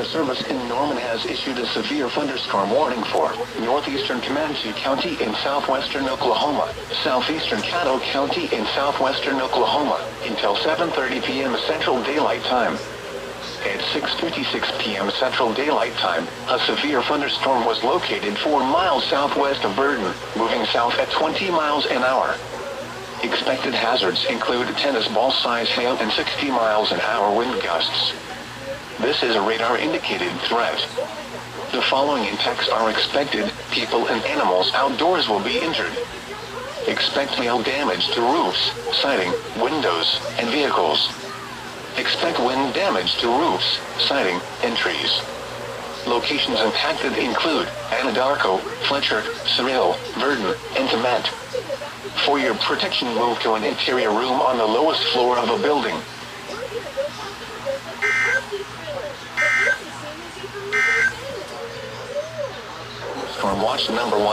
Weather Service in Norman has issued a severe thunderstorm warning for northeastern Comanche County in southwestern Oklahoma, southeastern Caddo County in southwestern Oklahoma, until 7:30 p.m. Central Daylight Time. At 6:56 p.m. Central Daylight Time, a severe thunderstorm was located 4 miles southwest of Verden, moving south at 20 miles an hour. Expected hazards include tennis ball-size hail and 60 miles an hour wind gusts. This is a radar-indicated threat. The following impacts are expected: people and animals outdoors will be injured. Expect hail damage to roofs, siding, windows, and vehicles. Expect wind damage to roofs, siding, and trees. Locations impacted include Anadarko, Fletcher, Cyril, Verden, and Comanche. For your protection, move to an interior room on the lowest floor of a building. Storm Watch number 1.